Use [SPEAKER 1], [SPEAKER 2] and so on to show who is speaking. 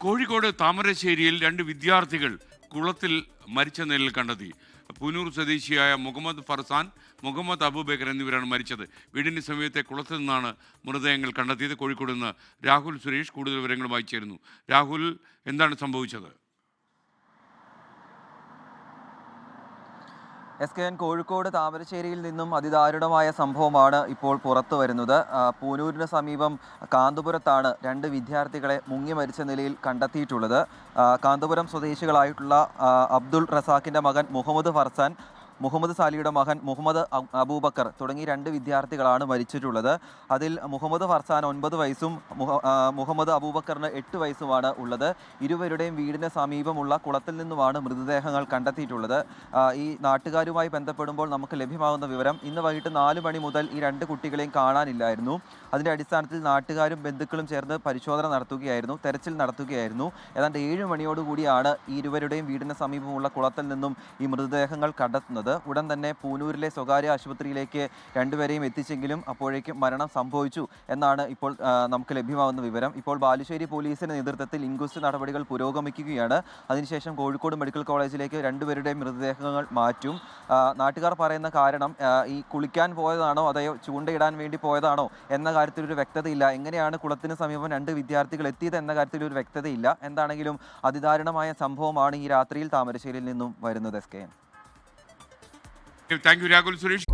[SPEAKER 1] കോഴിക്കോട് താമരശ്ശേരിയിൽ 2 വിദ്യാർത്ഥികൾ കുളത്തിൽ മരിച്ച നിലയിൽ കണ്ടെത്തി. പുനൂർ സ്വദേശിയായ മുഹമ്മദ് ഫർസാൻ, മുഹമ്മദ് അബൂബക്കർ എന്നിവരാണ് മരിച്ചത്. വീടിന് സമീപത്തെ കുളത്തിൽ നിന്നാണ് മൃതദേഹങ്ങൾ കണ്ടെത്തിയത്. കോഴിക്കോട് നിന്ന് രാഹുൽ സുരേഷ് കൂടുതൽ വിവരങ്ങളുമായി ചേരുന്നു. രാഹുൽ, എന്താണ് സംഭവിച്ചത്?
[SPEAKER 2] SKN കോഴിക്കോട് താമരശ്ശേരിയിൽ നിന്നും അതിദാരുണമായ സംഭവമാണ് ഇപ്പോൾ പുറത്തു വരുന്നത്. പൂനൂരിന് സമീപം കാന്തപുരത്താണ് 2 വിദ്യാർത്ഥികളെ മുങ്ങി മരിച്ച നിലയിൽ കണ്ടെത്തിയിട്ടുള്ളത്. കാന്തപുരം സ്വദേശികളായിട്ടുള്ള അബ്ദുൾ റസാഖിൻ്റെ മകൻ മുഹമ്മദ് ഫർസാൻ, മുഹമ്മദ് സാലിയുടെ മകൻ മുഹമ്മദ് അബൂബക്കർ തുടങ്ങി 2 വിദ്യാർത്ഥികളാണ് മരിച്ചിട്ടുള്ളത്. അതിൽ മുഹമ്മദ് ഫർസാൻ 9 വയസ്സും മുഹമ്മദ് അബൂബക്കറിന് 8 വയസ്സുമാണ് ഉള്ളത്. ഇരുവരുടെയും വീടിന് സമീപമുള്ള കുളത്തിൽ നിന്നുമാണ് മൃതദേഹങ്ങൾ കണ്ടെത്തിയിട്ടുള്ളത്. ഈ നാട്ടുകാരുമായി ബന്ധപ്പെടുമ്പോൾ നമുക്ക് ലഭ്യമാകുന്ന വിവരം, ഇന്ന് വൈകിട്ട് 4 മണി മുതൽ ഈ 2 കുട്ടികളെയും കാണാനില്ലായിരുന്നു. അതിൻ്റെ അടിസ്ഥാനത്തിൽ നാട്ടുകാരും ബന്ധുക്കളും ചേർന്ന് പരിശോധന നടത്തുകയായിരുന്നു, തെരച്ചിൽ നടത്തുകയായിരുന്നു. ഏതാണ്ട് 7 മണിയോടുകൂടിയാണ് ഈ ഇരുവരുടെയും വീടിന് സമീപമുള്ള കുളത്തിൽ നിന്നും ഈ മൃതദേഹങ്ങൾ കണ്ടെത്തുന്നത്. ഉടൻ തന്നെ പൂനൂരിലെ സ്വകാര്യ ആശുപത്രിയിലേക്ക് 2 പേരെയും എത്തിച്ചെങ്കിലും അപ്പോഴേക്കും മരണം സംഭവിച്ചു എന്നാണ് ഇപ്പോൾ നമുക്ക് ലഭ്യമാകുന്ന വിവരം. ഇപ്പോൾ ബാലുശ്ശേരി പോലീസിന്റെ നേതൃത്വത്തിൽ ഇൻക്വസ്റ്റ് നടപടികൾ പുരോഗമിക്കുകയാണ്. അതിനുശേഷം കോഴിക്കോട് മെഡിക്കൽ കോളേജിലേക്ക് 2 പേരുടെയും മൃതദേഹങ്ങൾ മാറ്റും. നാട്ടുകാർ പറയുന്ന കാരണം ഈ കുളിക്കാൻ പോയതാണോ അതോ ചൂണ്ടയിടാൻ വേണ്ടി പോയതാണോ എന്ന കാര്യത്തിലൊരു വ്യക്തതയില്ല. എങ്ങനെയാണ് കുളത്തിന് സമീപം 2 വിദ്യാർത്ഥികൾ എത്തിയത് എന്ന കാര്യത്തിലൊരു വ്യക്തതയില്ല. എന്താണെങ്കിലും അതിദാരുണമായ സംഭവമാണ് ഈ രാത്രിയിൽ താമരശ്ശേരിയിൽ നിന്നും വരുന്നത്.
[SPEAKER 1] Thank you Rahul Suresh.